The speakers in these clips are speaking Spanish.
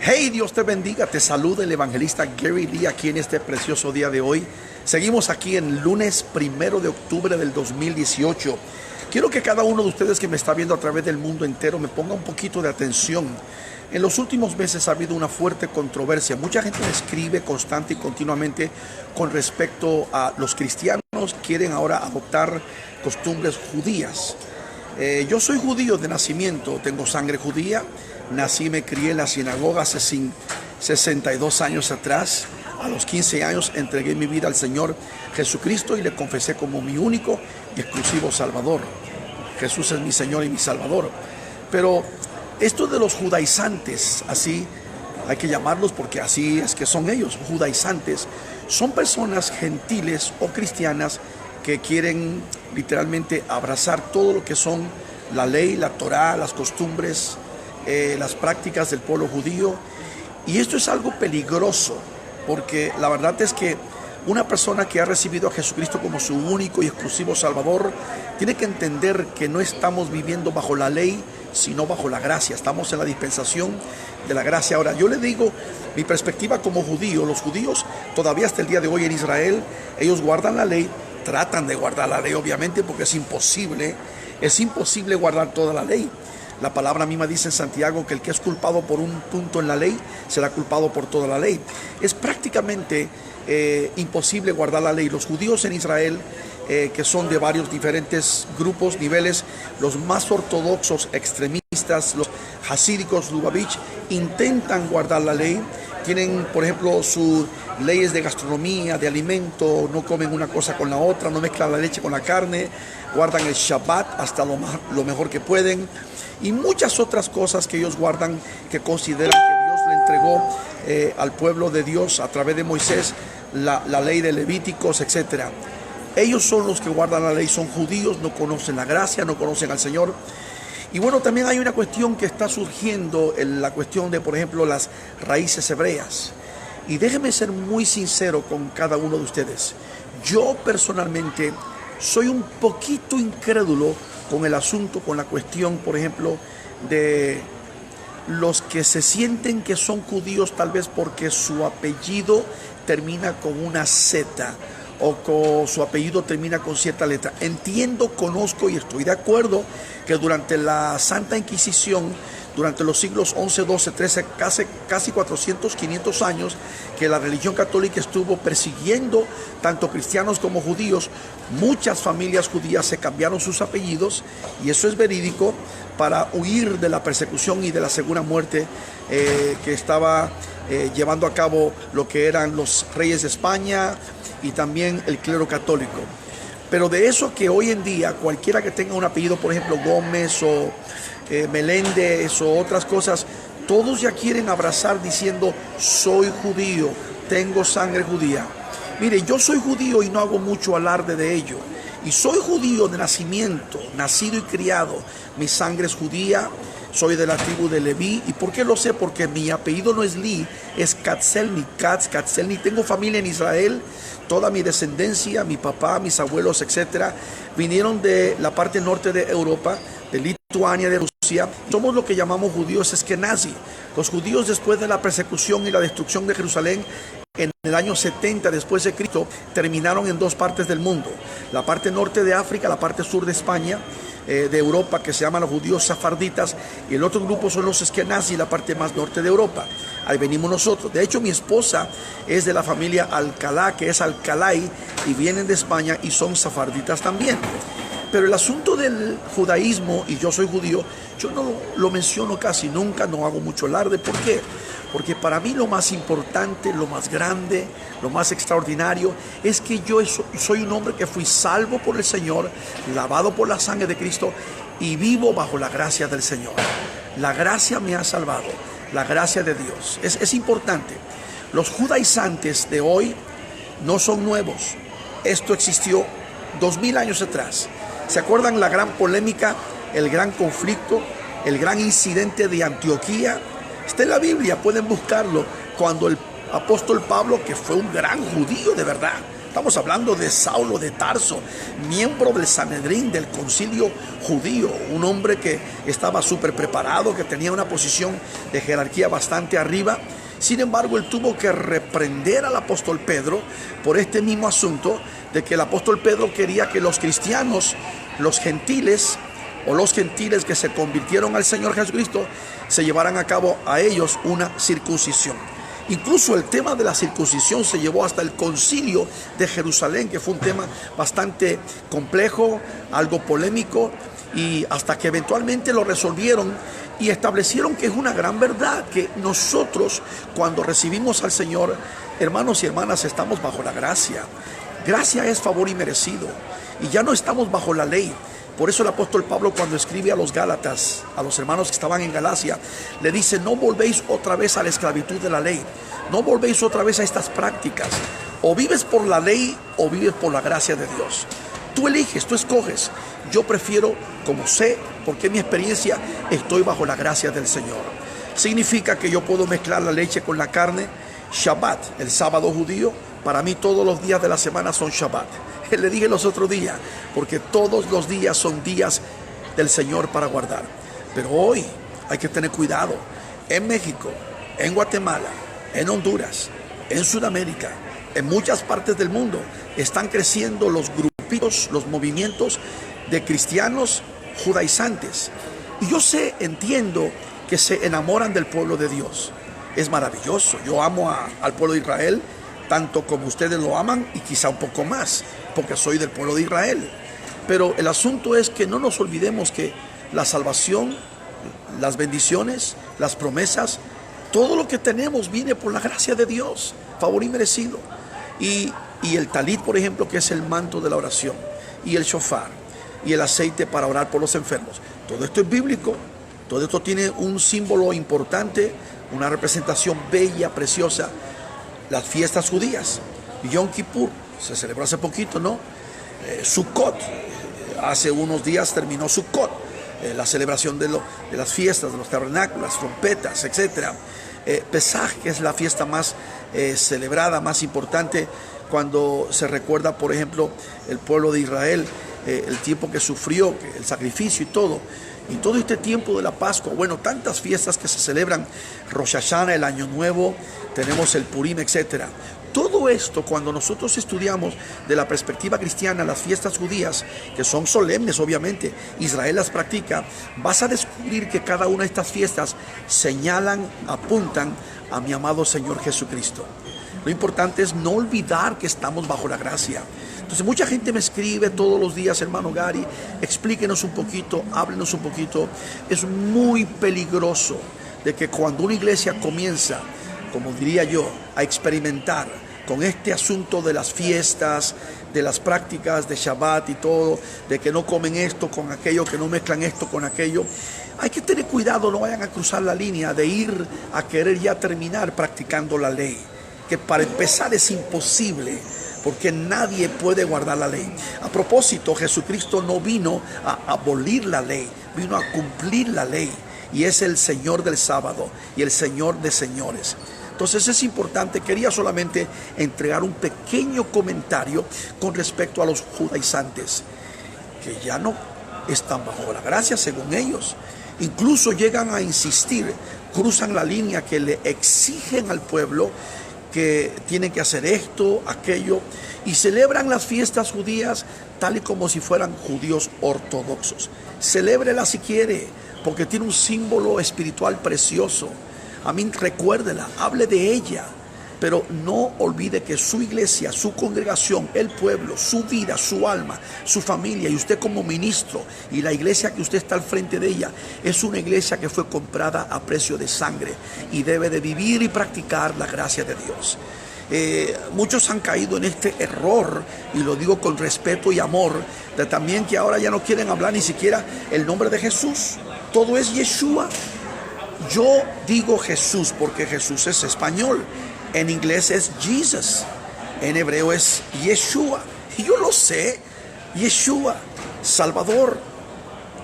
Hey, Dios te bendiga, te saluda el evangelista Gary Lee aquí en este precioso día de hoy. Seguimos aquí en lunes 1 de octubre del 2018. Quiero que cada uno de ustedes que me está viendo a través del mundo entero me ponga un poquito de atención. En los últimos meses ha habido una fuerte controversia. Mucha gente me escribe constante y continuamente con respecto a los cristianos que quieren ahora adoptar costumbres judías. Yo soy judío de nacimiento, tengo sangre judía, nací y me crié en la sinagoga hace 62 años atrás. A los 15 años entregué mi vida al Señor Jesucristo y le confesé como mi único y exclusivo Salvador. Jesús es mi Señor y mi Salvador. Pero esto de los judaizantes, así hay que llamarlos porque así es que son ellos, judaizantes, son personas gentiles o cristianas que quieren literalmente abrazar todo lo que son la ley, la Torá, las costumbres, las prácticas del pueblo judío. Y esto es algo peligroso, porque la verdad es que una persona que ha recibido a Jesucristo como su único y exclusivo Salvador tiene que entender que no estamos viviendo bajo la ley, sino bajo la gracia. Estamos en la dispensación de la gracia. Ahora, yo le digo mi perspectiva como judío. Los judíos todavía hasta el día de hoy en Israel, ellos guardan la ley, tratan de guardar la ley obviamente, porque es imposible guardar toda la ley. La palabra misma dice en Santiago que el que es culpado por un punto en la ley será culpado por toda la ley. Es prácticamente imposible guardar la ley. Los judíos en Israel, que son de varios diferentes grupos, niveles, los más ortodoxos, extremistas, los hasídicos, Lubavitch, intentan guardar la ley. Tienen, por ejemplo, sus leyes de gastronomía, de alimento, no comen una cosa con la otra, no mezclan la leche con la carne, guardan el Shabbat hasta lo mejor que pueden, y muchas otras cosas que ellos guardan, que consideran que Dios le entregó al pueblo de Dios a través de Moisés, la ley de Levíticos, etc. Ellos son los que guardan la ley, son judíos, no conocen la gracia, no conocen al Señor. Y bueno, también hay una cuestión que está surgiendo, la cuestión de, por ejemplo, las raíces hebreas. Y déjeme ser muy sincero con cada uno de ustedes. Yo personalmente soy un poquito incrédulo con el asunto, con la cuestión, por ejemplo, de los que se sienten que son judíos tal vez porque su apellido termina con una Z, o con su apellido termina con cierta letra. Entiendo, conozco y estoy de acuerdo que durante la Santa Inquisición, durante los siglos 11, 12, 13, casi 400, 500 años, que la religión católica estuvo persiguiendo tanto cristianos como judíos, muchas familias judías se cambiaron sus apellidos, y eso es verídico, para huir de la persecución y de la segunda muerte que estaba llevando a cabo lo que eran los reyes de España y también el clero católico. Pero de eso que hoy en día cualquiera que tenga un apellido, por ejemplo Gómez o Meléndez o otras cosas, todos ya quieren abrazar diciendo soy judío, tengo sangre judía. Mire, yo soy judío y no hago mucho alarde de ello. Y soy judío de nacimiento, nacido y criado. Mi sangre es judía, soy de la tribu de Leví. ¿Y por qué lo sé? Porque mi apellido no es Lee, es Katzelny, Katzelny. Tengo familia en Israel, toda mi descendencia, mi papá, mis abuelos, etcétera, vinieron de la parte norte de Europa, de Lituania, de Rusia. Somos lo que llamamos judíos eskenazi. Los judíos, después de la persecución y la destrucción de Jerusalén, en el año 70 después de Cristo, terminaron en dos partes del mundo. La parte norte de África, la parte sur de España, de Europa, que se llaman los judíos safarditas, y el otro grupo son los eskenazi, la parte más norte de Europa. Ahí venimos nosotros. De hecho, mi esposa es de la familia Alcalá, que es Alcalay, y vienen de España y son safarditas también. Pero el asunto del judaísmo, y yo soy judío, yo no lo menciono casi nunca, no hago mucho alarde. ¿Por qué? Porque para mí lo más importante, lo más grande, lo más extraordinario es que yo soy un hombre que fui salvo por el Señor, lavado por la sangre de Cristo y vivo bajo la gracia del Señor. La gracia me ha salvado, la gracia de Dios. Es importante. Los judaizantes de hoy no son nuevos. Esto existió 2000 años atrás. ¿Se acuerdan la gran polémica, el gran conflicto, el gran incidente de Antioquía? Está en la Biblia, pueden buscarlo, cuando el apóstol Pablo, que fue un gran judío de verdad, Estamos hablando de Saulo de Tarso, miembro del Sanedrín, del concilio judío, un hombre que estaba súper preparado, que tenía una posición de jerarquía bastante arriba. Sin embargo, él tuvo que reprender al apóstol Pedro por este mismo asunto de que el apóstol Pedro quería que los cristianos, los gentiles que se convirtieron al Señor Jesucristo, se llevaran a cabo a ellos una circuncisión. Incluso el tema de la circuncisión se llevó hasta el concilio de Jerusalén, que fue un tema bastante complejo, algo polémico, y hasta que eventualmente lo resolvieron y establecieron que es una gran verdad, que nosotros cuando recibimos al Señor, hermanos y hermanas, estamos bajo la gracia. Gracia es favor inmerecido y ya no estamos bajo la ley. Por eso el apóstol Pablo, cuando escribe a los Gálatas, a los hermanos que estaban en Galacia, le dice: no volvéis otra vez a la esclavitud de la ley, no volvéis otra vez a estas prácticas. O vives por la ley o vives por la gracia de Dios. Tú eliges, tú escoges. Yo prefiero, como sé, porque en mi experiencia estoy bajo la gracia del Señor. Significa que yo puedo mezclar la leche con la carne. Shabbat, el sábado judío, para mí todos los días de la semana son Shabbat. Le dije los otros días, porque todos los días son días del Señor para guardar. Pero hoy hay que tener cuidado. En México, en Guatemala, en Honduras, en Sudamérica, en muchas partes del mundo, están creciendo los grupitos, los movimientos de cristianos judaizantes. Y yo entiendo que se enamoran del pueblo de Dios. Es maravilloso. Yo amo al pueblo de Israel, tanto como ustedes lo aman y quizá un poco más, porque soy del pueblo de Israel. Pero el asunto es que no nos olvidemos que la salvación, las bendiciones, las promesas, todo lo que tenemos viene por la gracia de Dios, favor inmerecido. Y el talit, por ejemplo, que es el manto de la oración, y el shofar, y el aceite para orar por los enfermos. Todo esto es bíblico, todo esto tiene un símbolo importante, una representación bella, preciosa. Las fiestas judías, Yom Kippur, se celebró hace poquito, ¿no? Sukkot, hace unos días terminó Sukkot, la celebración de las fiestas, de los tabernáculos, las trompetas, etc. Pesaj, que es la fiesta más celebrada, más importante, cuando se recuerda, por ejemplo, el pueblo de Israel, el tiempo que sufrió, el sacrificio y todo. Y todo este tiempo de la Pascua, bueno, tantas fiestas que se celebran, Rosh Hashanah, el Año Nuevo, tenemos el Purim, etc. Todo esto, cuando nosotros estudiamos de la perspectiva cristiana las fiestas judías, que son solemnes obviamente, Israel las practica, vas a descubrir que cada una de estas fiestas señalan, apuntan a mi amado Señor Jesucristo. Lo importante es no olvidar que estamos bajo la gracia. Entonces mucha gente me escribe todos los días: hermano Gary, explíquenos un poquito, háblenos un poquito. Es muy peligroso de que cuando una iglesia comienza, como diría yo, a experimentar con este asunto de las fiestas, de las prácticas de Shabbat y todo, de que no comen esto con aquello, que no mezclan esto con aquello, hay que tener cuidado, no vayan a cruzar la línea de ir a querer ya terminar practicando la ley, que para empezar es imposible, porque nadie puede guardar la ley. A propósito, Jesucristo no vino a abolir la ley, vino a cumplir la ley, y es el Señor del sábado y el Señor de señores. Entonces es importante, quería solamente entregar un pequeño comentario con respecto a los judaizantes, que ya no están bajo la gracia según ellos. Incluso llegan a insistir, cruzan la línea que le exigen al pueblo que tienen que hacer esto, aquello, y celebran las fiestas judías tal y como si fueran judíos ortodoxos. Celébrela si quiere, porque tiene un símbolo espiritual precioso. A mí recuérdela, hable de ella, pero no olvide que su iglesia, su congregación, el pueblo, su vida, su alma, su familia y usted como ministro y la iglesia que usted está al frente de ella es una iglesia que fue comprada a precio de sangre y debe de vivir y practicar la gracia de Dios. Muchos han caído en este error, y lo digo con respeto y amor, de también que ahora ya no quieren hablar ni siquiera el nombre de Jesús. Todo es Yeshua. Yo digo Jesús porque Jesús es español. En inglés es Jesus. En hebreo es Yeshua. Y yo lo sé. Yeshua, Salvador.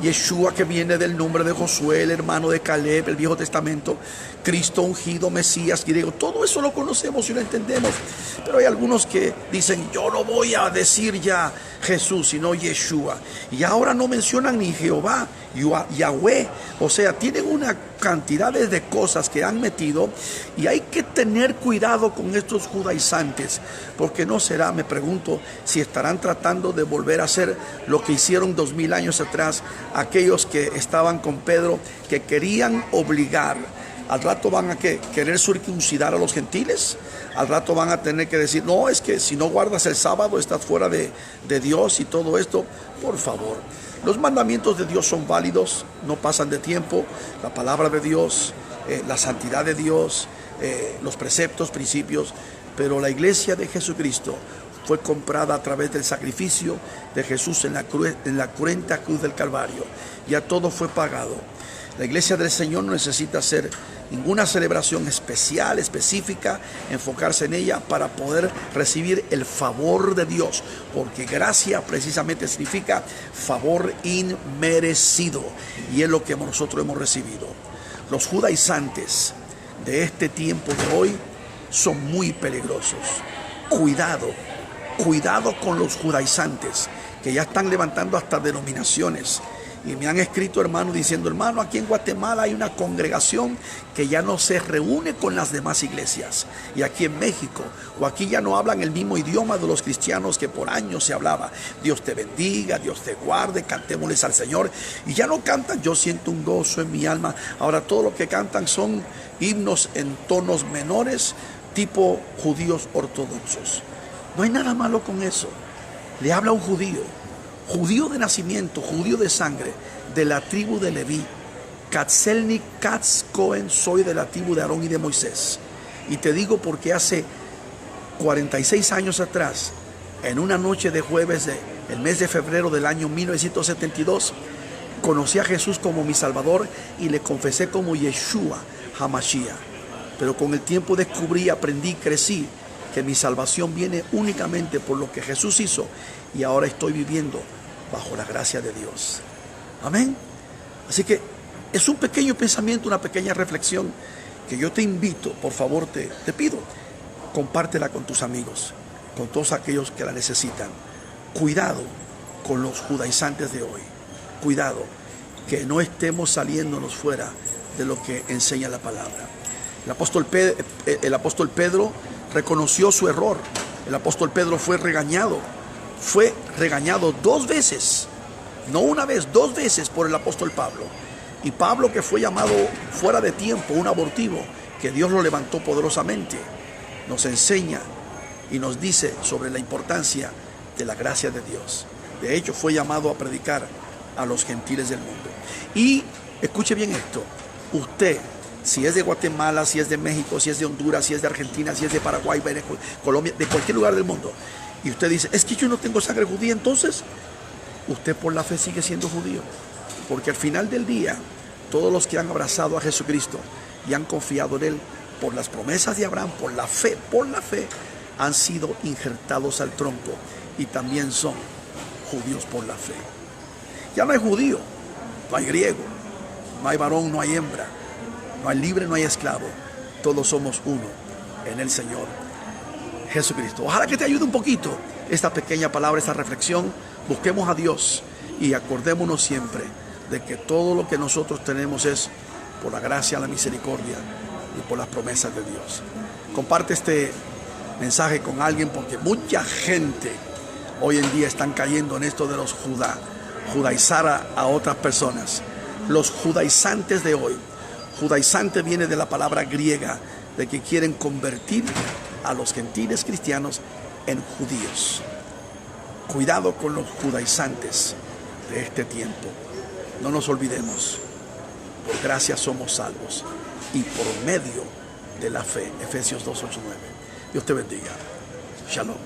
Yeshua, que viene del nombre de Josué, el hermano de Caleb, el Viejo Testamento, Cristo ungido, Mesías griego, todo eso lo conocemos y lo entendemos. Pero hay algunos que dicen, yo no voy a decir ya Jesús, sino Yeshua. Y ahora no mencionan ni Jehová, Yahweh. O sea, tienen una cantidad de cosas que han metido, y hay que tener cuidado con estos judaizantes, porque no será, me pregunto, si estarán tratando de volver a hacer lo que hicieron 2000 años atrás aquellos que estaban con Pedro, que querían obligar. Al rato van a querer circuncidar a los gentiles. Al rato van a tener que decir, no, es que si no guardas el sábado estás fuera de Dios y todo esto. Por favor, los mandamientos de Dios son válidos, no pasan de tiempo. La palabra de Dios, la santidad de Dios, los preceptos, principios. Pero la iglesia de Jesucristo fue comprada a través del sacrificio de Jesús en la cruenta cruz del Calvario. Ya todo fue pagado. La iglesia del Señor no necesita hacer ninguna celebración especial, específica, enfocarse en ella para poder recibir el favor de Dios, porque gracia precisamente significa favor inmerecido, y es lo que nosotros hemos recibido. Los judaizantes de este tiempo de hoy son muy peligrosos. Cuidado con los judaizantes, que ya están levantando hasta denominaciones. Y me han escrito, hermano, diciendo, hermano, aquí en Guatemala hay una congregación que ya no se reúne con las demás iglesias. Y aquí en México, o aquí ya no hablan el mismo idioma de los cristianos que por años se hablaba. Dios te bendiga, Dios te guarde, cantémosles al Señor. Y ya no cantan, yo siento un gozo en mi alma. Ahora todo lo que cantan son himnos en tonos menores, tipo judíos ortodoxos. No hay nada malo con eso. Le habla un judío de nacimiento, judío de sangre, de la tribu de Leví. Katzelnik Katz Cohen, soy de la tribu de Aarón y de Moisés. Y te digo porque hace 46 años atrás, en una noche de jueves del mes de febrero del año 1972, conocí a Jesús como mi Salvador y le confesé como Yeshua HaMashiach. Pero con el tiempo descubrí, aprendí, crecí que mi salvación viene únicamente por lo que Jesús hizo, y ahora estoy viviendo bajo la gracia de Dios. Amén. Así que es un pequeño pensamiento, una pequeña reflexión que yo te invito, por favor, te pido, compártela con tus amigos, con todos aquellos que la necesitan. Cuidado con los judaizantes de hoy. Cuidado que no estemos saliéndonos fuera de lo que enseña la palabra. El apóstol Pedro reconoció su error. El apóstol Pedro fue regañado 2 veces, no una vez, 2 veces por el apóstol Pablo. Y Pablo, que fue llamado fuera de tiempo, un abortivo, que Dios lo levantó poderosamente, nos enseña y nos dice sobre la importancia de la gracia de Dios. De hecho, fue llamado a predicar a los gentiles del mundo. Y escuche bien esto, usted, si es de Guatemala, si es de México, si es de Honduras, si es de Argentina, si es de Paraguay, Venezuela, Colombia, de cualquier lugar del mundo, y usted dice, es que yo no tengo sangre judía, entonces usted por la fe sigue siendo judío, porque al final del día todos los que han abrazado a Jesucristo y han confiado en Él por las promesas de Abraham, por la fe, han sido injertados al tronco y también son judíos por la fe. Ya no hay judío, no hay griego, no hay varón, no hay hembra, no hay libre, no hay esclavo, todos somos uno en el Señor Jesucristo. Ojalá que te ayude un poquito esta pequeña palabra, esta reflexión. Busquemos a Dios y acordémonos siempre de que todo lo que nosotros tenemos es por la gracia, la misericordia y por las promesas de Dios. Comparte este mensaje con alguien, porque mucha gente hoy en día están cayendo en esto de los judaizar a otras personas. Los judaizantes de hoy. Judaizante viene de la palabra griega de que quieren convertir a los gentiles cristianos en judíos. Cuidado con los judaizantes de este tiempo. No nos olvidemos, por gracia somos salvos y por medio de la fe. Efesios 2:8-9. Dios te bendiga. Shalom.